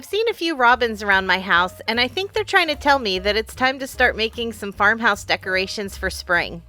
I've seen a few robins around my house, and I think they're trying to tell me that it's time to start making some farmhouse decorations for spring.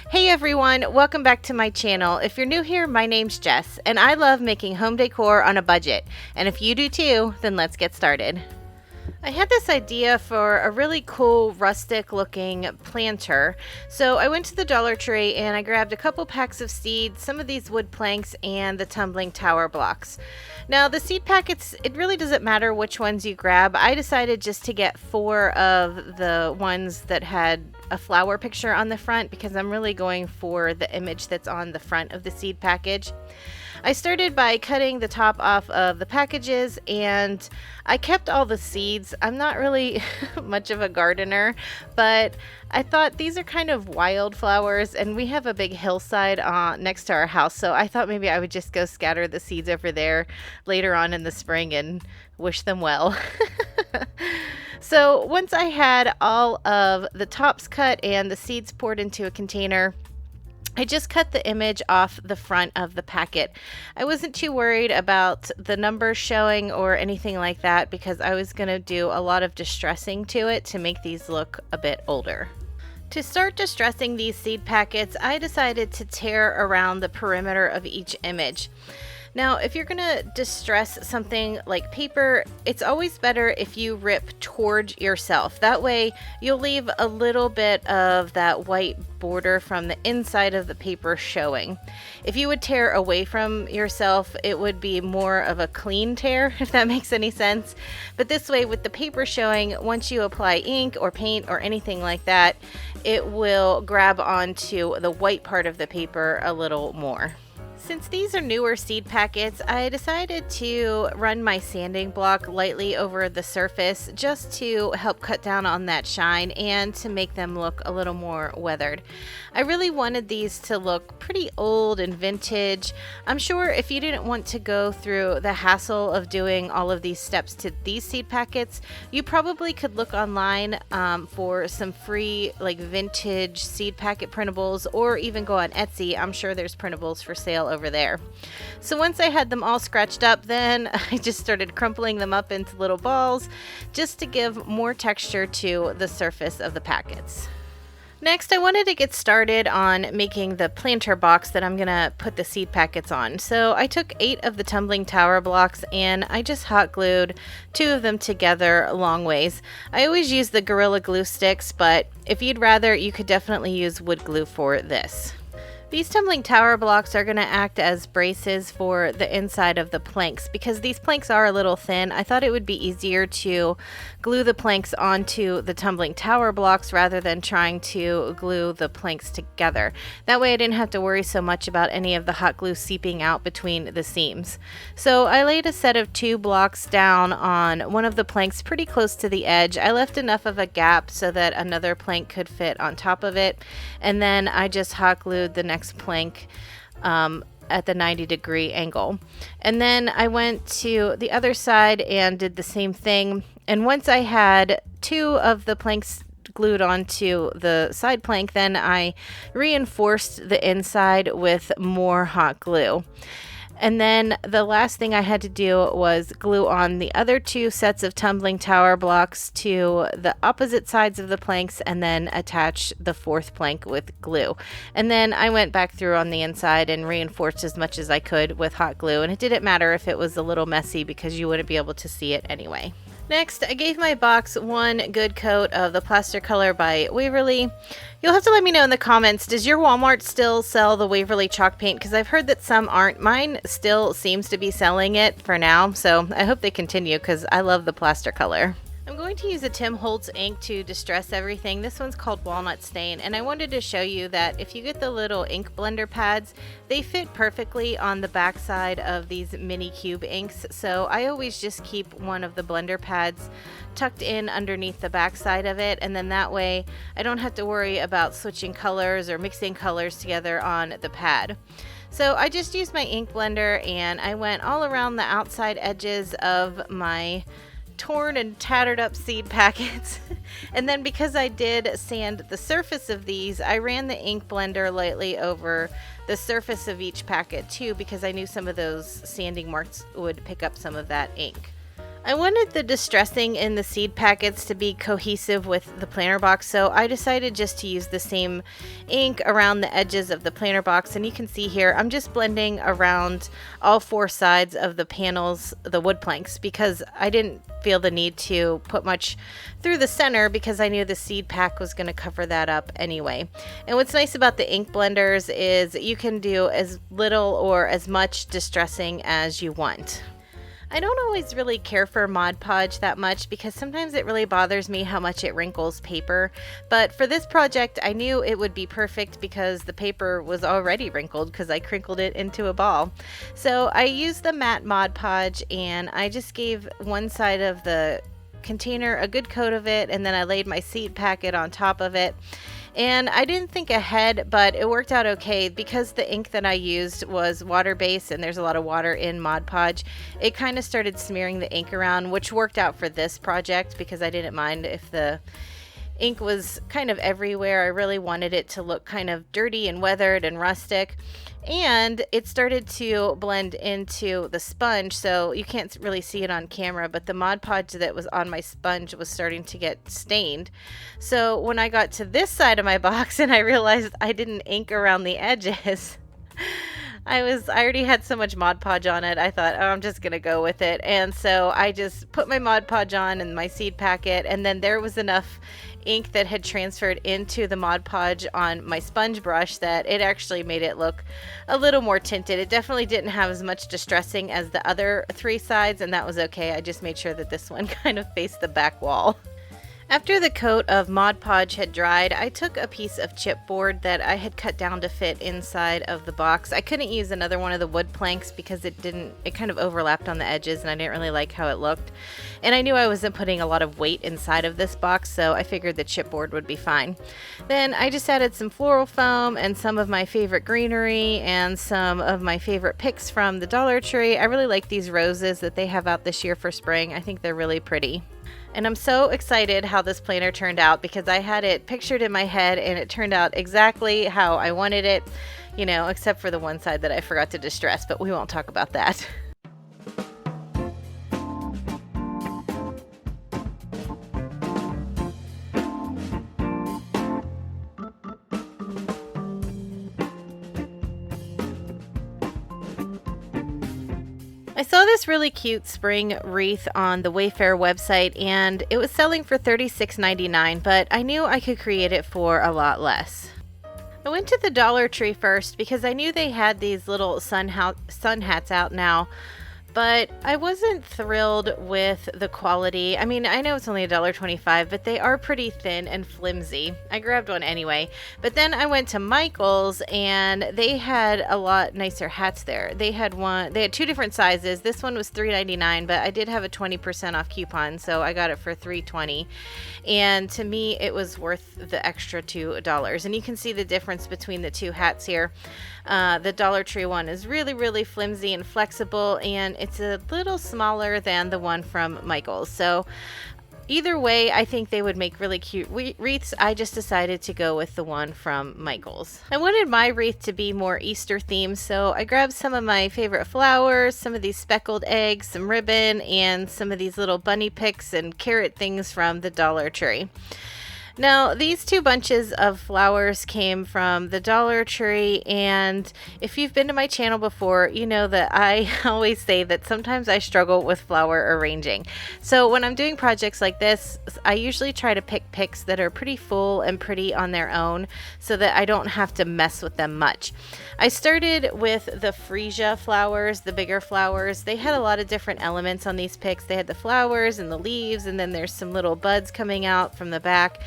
Hey everyone, welcome back to my channel. If you're new here, my name's Jess, and I love making home decor on a budget. And if you do too, then let's get started. I had this idea for a really cool rustic looking planter, so I went to the Dollar Tree and I grabbed a couple packs of seeds, some of these wood planks, and the tumbling tower blocks. Now the seed packets, it really doesn't matter which ones you grab. I decided just to get 4 of the ones that had a flower picture on the front because I'm really going for the image that's on the front of the seed package. I started by cutting the top off of the packages, and I kept all the seeds. I'm not really much of a gardener, but I thought these are kind of wildflowers, and we have a big hillside next to our house, so I thought maybe I would just go scatter the seeds over there later on in the spring and wish them well. So once I had all of the tops cut and the seeds poured into a container, I just cut the image off the front of the packet. I wasn't too worried about the numbers showing or anything like that because I was going to do a lot of distressing to it to make these look a bit older. To start distressing these seed packets, I decided to tear around the perimeter of each image. Now, if you're going to distress something like paper, it's always better if you rip toward yourself. That way, you'll leave a little bit of that white border from the inside of the paper showing. If you would tear away from yourself, it would be more of a clean tear, if that makes any sense. But this way, with the paper showing, once you apply ink or paint or anything like that, it will grab onto the white part of the paper a little more. Since these are newer seed packets, I decided to run my sanding block lightly over the surface just to help cut down on that shine and to make them look a little more weathered. I really wanted these to look pretty old and vintage. I'm sure if you didn't want to go through the hassle of doing all of these steps to these seed packets, you probably could look online for some free like vintage seed packet printables, or even go on Etsy. I'm sure there's printables for sale over there. So once I had them all scratched up, then I just started crumpling them up into little balls just to give more texture to the surface of the packets. Next, I wanted to get started on making the planter box that I'm gonna put the seed packets on. So I took 8 of the tumbling tower blocks and I just hot glued 2 of them together long ways. I always use the Gorilla Glue sticks, but if you'd rather, you could definitely use wood glue for this. These tumbling tower blocks are going to act as braces for the inside of the planks. Because these planks are a little thin, I thought it would be easier to glue the planks onto the tumbling tower blocks rather than trying to glue the planks together. That way I didn't have to worry so much about any of the hot glue seeping out between the seams. So I laid a set of 2 blocks down on one of the planks pretty close to the edge. I left enough of a gap so that another plank could fit on top of it, and then I just hot glued the next plank at the 90-degree angle. And then I went to the other side and did the same thing. And once I had 2 of the planks glued onto the side plank, then I reinforced the inside with more hot glue. And then the last thing I had to do was glue on the other 2 sets of tumbling tower blocks to the opposite sides of the planks and then attach the 4th plank with glue. And then I went back through on the inside and reinforced as much as I could with hot glue. And it didn't matter if it was a little messy because you wouldn't be able to see it anyway. Next, I gave my box one good coat of the Plaster Color by Waverly. You'll have to let me know in the comments, does your Walmart still sell the Waverly chalk paint? Because I've heard that some aren't. Mine still seems to be selling it for now, so I hope they continue because I love the Plaster Color. I'm going to use a Tim Holtz ink to distress everything. This one's called Walnut Stain, and I wanted to show you that if you get the little ink blender pads, they fit perfectly on the back side of these mini cube inks. So I always just keep one of the blender pads tucked in underneath the back side of it, and then that way I don't have to worry about switching colors or mixing colors together on the pad. So I just used my ink blender and I went all around the outside edges of my torn and tattered up seed packets. And then because I did sand the surface of these, I ran the ink blender lightly over the surface of each packet too, because I knew some of those sanding marks would pick up some of that ink. I wanted the distressing in the seed packets to be cohesive with the planter box, so I decided just to use the same ink around the edges of the planter box. And you can see here, I'm just blending around all four sides of the panels, the wood planks, because I didn't feel the need to put much through the center because I knew the seed pack was going to cover that up anyway. And what's nice about the ink blenders is you can do as little or as much distressing as you want. I don't always really care for Mod Podge that much because sometimes it really bothers me how much it wrinkles paper, but for this project I knew it would be perfect because the paper was already wrinkled because I crinkled it into a ball. So I used the matte Mod Podge and I just gave one side of the container a good coat of it, and then I laid my seed packet on top of it. And I didn't think ahead, but it worked out okay because the ink that I used was water-based and there's a lot of water in Mod Podge. It kind of started smearing the ink around, which worked out for this project because I didn't mind if the ink was kind of everywhere. I really wanted it to look kind of dirty and weathered and rustic. And it started to blend into the sponge, so you can't really see it on camera, but the Mod Podge that was on my sponge was starting to get stained. So when I got to this side of my box and I realized I didn't ink around the edges, I already had so much Mod Podge on it, I thought, oh, I'm just gonna go with it. And so I just put my Mod Podge on and my seed packet, and then there was enough ink that had transferred into the Mod Podge on my sponge brush that it actually made it look a little more tinted. It definitely didn't have as much distressing as the other three sides, and that was okay. I just made sure that this one kind of faced the back wall. After the coat of Mod Podge had dried, I took a piece of chipboard that I had cut down to fit inside of the box. I couldn't use another one of the wood planks because it kind of overlapped on the edges and I didn't really like how it looked. And I knew I wasn't putting a lot of weight inside of this box, so I figured the chipboard would be fine. Then I just added some floral foam and some of my favorite greenery and some of my favorite picks from the Dollar Tree. I really like these roses that they have out this year for spring. I think they're really pretty. And I'm so excited how this planner turned out because I had it pictured in my head and it turned out exactly how I wanted it, except for the one side that I forgot to distress, but we won't talk about that. I saw this really cute spring wreath on the Wayfair website and it was selling for $36.99, but I knew I could create it for a lot less. I went to the Dollar Tree first because I knew they had these little sun hats out now, but I wasn't thrilled with the quality. I mean, I know it's only $1.25, but they are pretty thin and flimsy. I grabbed one anyway. But then I went to Michael's and they had a lot nicer hats there. They had two different sizes. This one was $3.99, but I did have a 20% off coupon, so I got it for $3.20. And to me, it was worth the extra $2. And you can see the difference between the two hats here. The Dollar Tree one is really, really flimsy and flexible, and it's a little smaller than the one from Michael's. So either way, I think they would make really cute wreaths. I just decided to go with the one from Michael's. I wanted my wreath to be more Easter themed, so I grabbed some of my favorite flowers, some of these speckled eggs, some ribbon, and some of these little bunny picks and carrot things from the Dollar Tree. Now, these two bunches of flowers came from the Dollar Tree, and if you've been to my channel before, you know that I always say that sometimes I struggle with flower arranging. So when I'm doing projects like this, I usually try to pick picks that are pretty full and pretty on their own so that I don't have to mess with them much. I started with the freesia flowers, the bigger flowers. They had a lot of different elements on these picks. They had the flowers and the leaves, and then there's some little buds coming out from the back.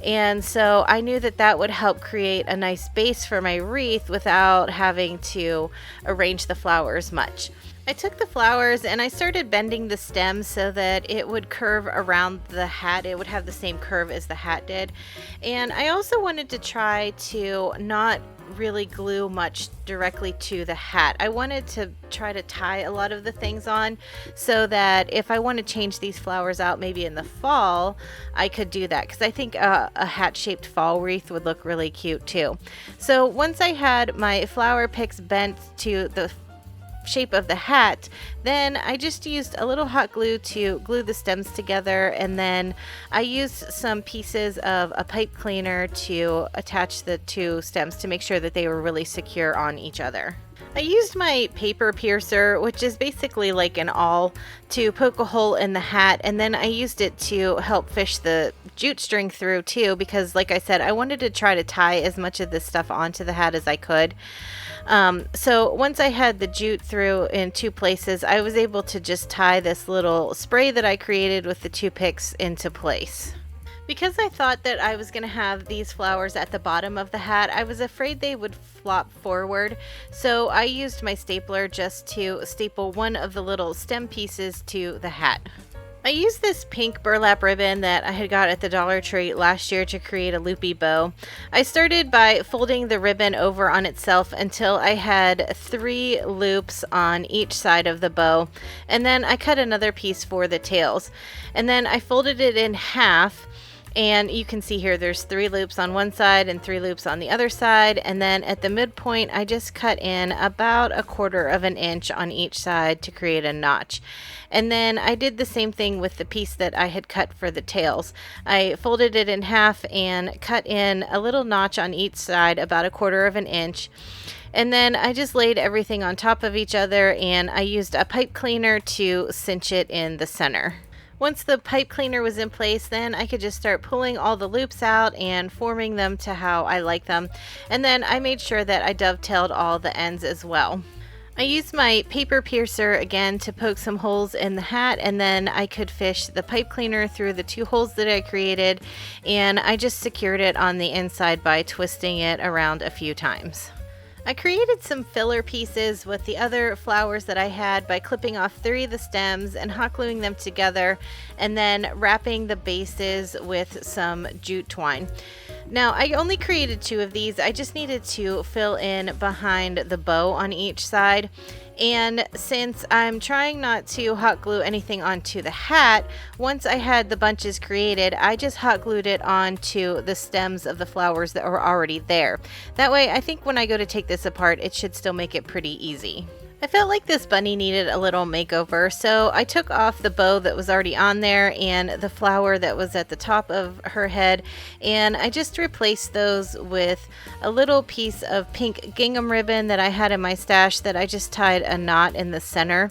And so I knew that that would help create a nice base for my wreath without having to arrange the flowers much. I took the flowers and I started bending the stem so that it would curve around the hat. It would have the same curve as the hat did. And I also wanted to try to not really glue much directly to the hat. I wanted to try to tie a lot of the things on so that if I want to change these flowers out maybe in the fall, I could do that, because I think a hat-shaped fall wreath would look really cute too. So once I had my flower picks bent to the shape of the hat, then I just used a little hot glue to glue the stems together, and then I used some pieces of a pipe cleaner to attach the two stems to make sure that they were really secure on each other. I used my paper piercer, which is basically like an awl, to poke a hole in the hat, and then I used it to help fish the jute string through too, because like I said, I wanted to try to tie as much of this stuff onto the hat as I could. So once I had the jute through in two places, I was able to just tie this little spray that I created with the two picks into place. Because I thought that I was going to have these flowers at the bottom of the hat, I was afraid they would flop forward, so I used my stapler just to staple one of the little stem pieces to the hat. I used this pink burlap ribbon that I had got at the Dollar Tree last year to create a loopy bow. I started by folding the ribbon over on itself until I had 3 loops on each side of the bow, and then I cut another piece for the tails, and then I folded it in half. And you can see here there's 3 loops on one side and 3 loops on the other side, and then at the midpoint I just cut in about 1/4 of an inch on each side to create a notch. And then I did the same thing with the piece that I had cut for the tails. I folded it in half and cut in a little notch on each side about 1/4 of an inch. And then I just laid everything on top of each other, and I used a pipe cleaner to cinch it in the center. Once the pipe cleaner was in place, then I could just start pulling all the loops out and forming them to how I like them. And then I made sure that I dovetailed all the ends as well. I used my paper piercer again to poke some holes in the hat, and then I could fish the pipe cleaner through the 2 holes that I created, and I just secured it on the inside by twisting it around a few times. I created some filler pieces with the other flowers that I had by clipping off 3 of the stems and hot gluing them together, and then wrapping the bases with some jute twine. Now, I only created 2 of these. I just needed to fill in behind the bow on each side. And since I'm trying not to hot glue anything onto the hat, once I had the bunches created, I just hot glued it onto the stems of the flowers that were already there. That way, I think when I go to take this apart, it should still make it pretty easy. I felt like this bunny needed a little makeover, so I took off the bow that was already on there and the flower that was at the top of her head, and I just replaced those with a little piece of pink gingham ribbon that I had in my stash that I just tied a knot in the center.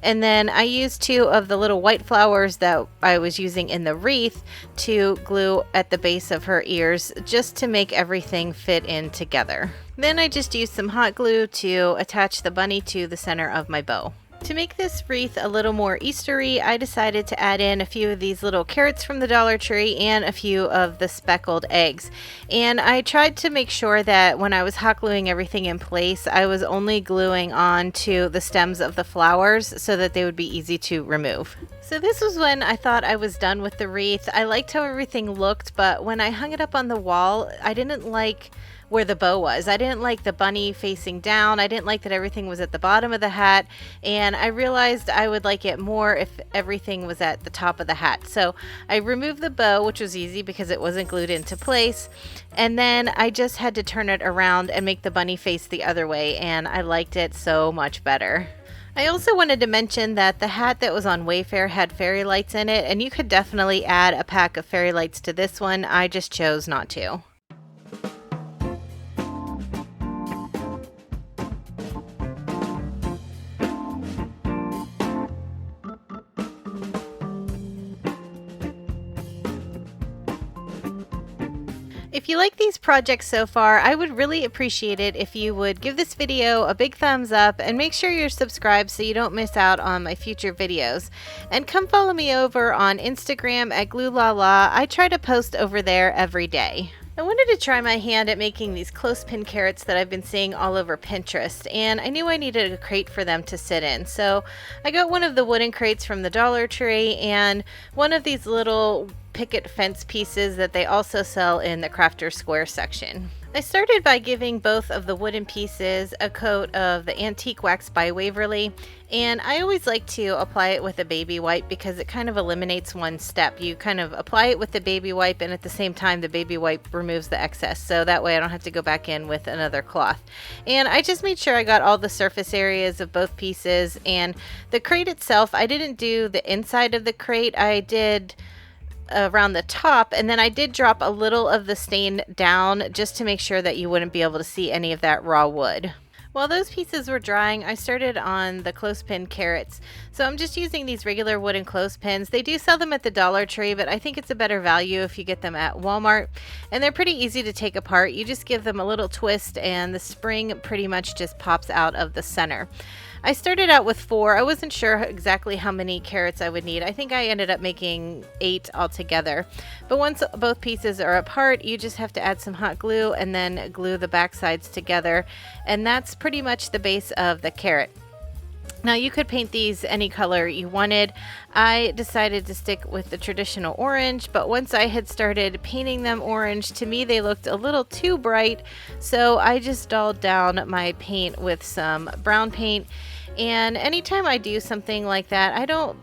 And then I used 2 of the little white flowers that I was using in the wreath to glue at the base of her ears, just to make everything fit in together. Then I just used some hot glue to attach the bunny to the center of my bow. To make this wreath a little more Eastery, I decided to add in a few of these little carrots from the Dollar Tree and a few of the speckled eggs. And I tried to make sure that when I was hot gluing everything in place, I was only gluing on to the stems of the flowers so that they would be easy to remove. So this was when I thought I was done with the wreath. I liked how everything looked, but when I hung it up on the wall, I didn't like where the bow was. I didn't like the bunny facing down. I didn't like that everything was at the bottom of the hat, and I realized I would like it more if everything was at the top of the hat. So I removed the bow, which was easy because it wasn't glued into place, and then I just had to turn it around and make the bunny face the other way, and I liked it so much better. I also wanted to mention that the hat that was on Wayfair had fairy lights in it, and you could definitely add a pack of fairy lights to this one. I just chose not to. If you like these projects so far, I would really appreciate it if you would give this video a big thumbs up and make sure you're subscribed so you don't miss out on my future videos. And come follow me over on Instagram at GlueLaLa. I try to post over there every day. I wanted to try my hand at making these clothespin carrots that I've been seeing all over Pinterest, and I knew I needed a crate for them to sit in. So I got one of the wooden crates from the Dollar Tree and one of these little picket fence pieces that they also sell in the Crafter Square section. I started by giving both of the wooden pieces a coat of the Antique Wax by Waverly, and I always like to apply it with a baby wipe because it kind of eliminates one step. You kind of apply it with the baby wipe, and at the same time the baby wipe removes the excess, so that way I don't have to go back in with another cloth. And I just made sure I got all the surface areas of both pieces. And the crate itself, I didn't do the inside of the crate, I did around the top, and then I did drop a little of the stain down just to make sure that you wouldn't be able to see any of that raw wood. While those pieces were drying, I started on the clothespin carrots. So I'm just using these regular wooden clothespins. They do sell them at the Dollar Tree, but I think it's a better value if you get them at Walmart. And they're pretty easy to take apart. You just give them a little twist and the spring pretty much just pops out of the center. I started out with 4. I wasn't sure exactly how many carrots I would need. I think I ended up making 8 altogether. But once both pieces are apart, you just have to add some hot glue and then glue the back sides together. And that's pretty much the base of the carrot. Now you could paint these any color you wanted. I decided to stick with the traditional orange, but once I had started painting them orange, to me they looked a little too bright, so I just dulled down my paint with some brown paint. And anytime I do something like that, I don't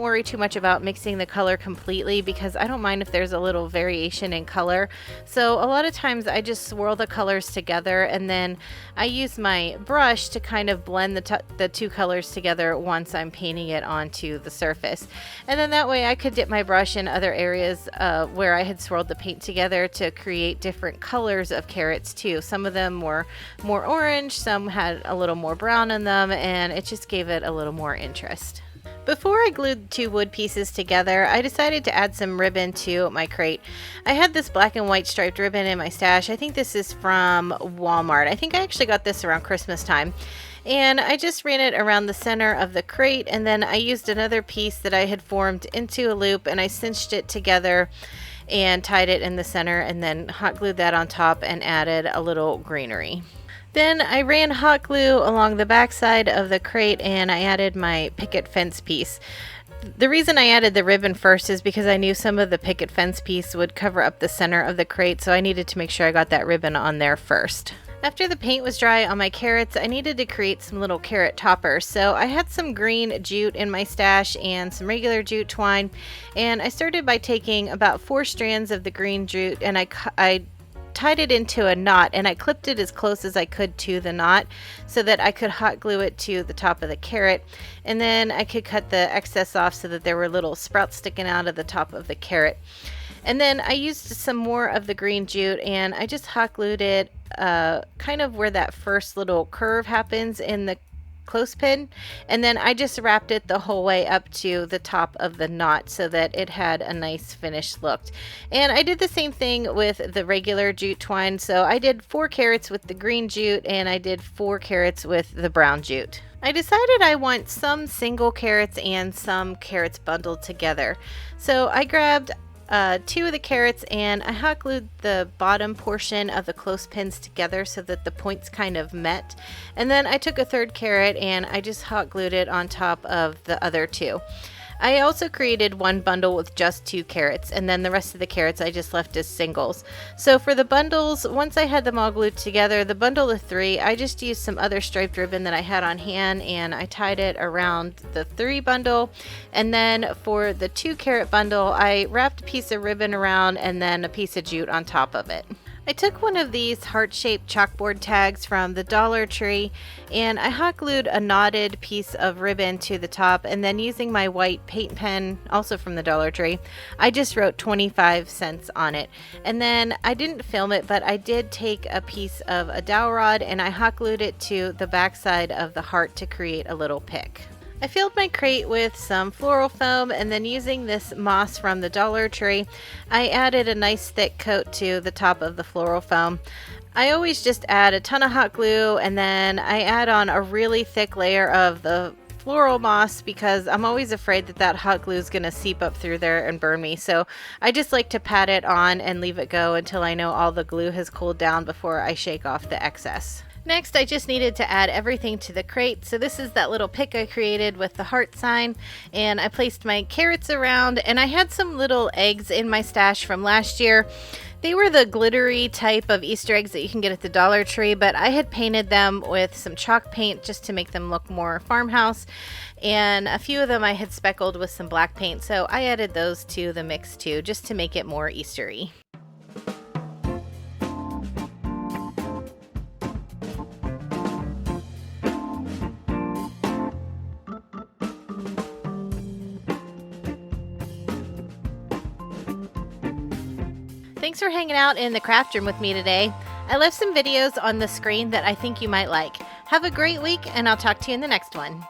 worry too much about mixing the color completely because I don't mind if there's a little variation in color. So a lot of times I just swirl the colors together, and then I use my brush to kind of blend the two colors together once I'm painting it onto the surface. And then that way I could dip my brush in other areas where I had swirled the paint together to create different colors of carrots too. Some of them were more orange, some had a little more brown in them, and it just gave it a little more interest. Before I glued 2 wood pieces together, I decided to add some ribbon to my crate. I had this black and white striped ribbon in my stash. I think this is from Walmart. I think I actually got this around Christmas time. And I just ran it around the center of the crate, and then I used another piece that I had formed into a loop, and I cinched it together and tied it in the center, and then hot glued that on top and added a little greenery. Then I ran hot glue along the back side of the crate, and I added my picket fence piece. The reason I added the ribbon first is because I knew some of the picket fence piece would cover up the center of the crate, so I needed to make sure I got that ribbon on there first. After the paint was dry on my carrots, I needed to create some little carrot toppers. So I had some green jute in my stash and some regular jute twine, and I started by taking about 4 strands of the green jute, and I tied it into a knot, and I clipped it as close as I could to the knot so that I could hot glue it to the top of the carrot, and then I could cut the excess off so that there were little sprouts sticking out of the top of the carrot. And then I used some more of the green jute, and I just hot glued it kind of where that first little curve happens in the clothespin, and then I just wrapped it the whole way up to the top of the knot so that it had a nice finished look. And I did the same thing with the regular jute twine, so I did 4 carrots with the green jute, and I did 4 carrots with the brown jute. I decided I want some single carrots and some carrots bundled together, so I grabbed 2 of the carrots, and I hot glued the bottom portion of the clothespins together so that the points kind of met. And then I took a 3rd carrot and I just hot glued it on top of the other 2. I also created one bundle with just 2 carrots, and then the rest of the carrots I just left as singles. So for the bundles, once I had them all glued together, the bundle of 3, I just used some other striped ribbon that I had on hand, and I tied it around the 3 bundle. And then for the 2 carrot bundle, I wrapped a piece of ribbon around and then a piece of jute on top of it. I took one of these heart-shaped chalkboard tags from the Dollar Tree, and I hot glued a knotted piece of ribbon to the top, and then using my white paint pen, also from the Dollar Tree, I just wrote 25 cents on it. And then I didn't film it, but I did take a piece of a dowel rod and I hot glued it to the back side of the heart to create a little pick. I filled my crate with some floral foam, and then using this moss from the Dollar Tree, I added a nice thick coat to the top of the floral foam. I always just add a ton of hot glue, and then I add on a really thick layer of the floral moss because I'm always afraid that that hot glue is going to seep up through there and burn me. So I just like to pat it on and leave it go until I know all the glue has cooled down before I shake off the excess. Next, I just needed to add everything to the crate. So this is that little pick I created with the heart sign, and I placed my carrots around, and I had some little eggs in my stash from last year. They were the glittery type of Easter eggs that you can get at the Dollar Tree, but I had painted them with some chalk paint just to make them look more farmhouse, and a few of them I had speckled with some black paint, so I added those to the mix too, just to make it more Eastery. Thanks for hanging out in the craft room with me today. I left some videos on the screen that I think you might like. Have a great week, and I'll talk to you in the next one.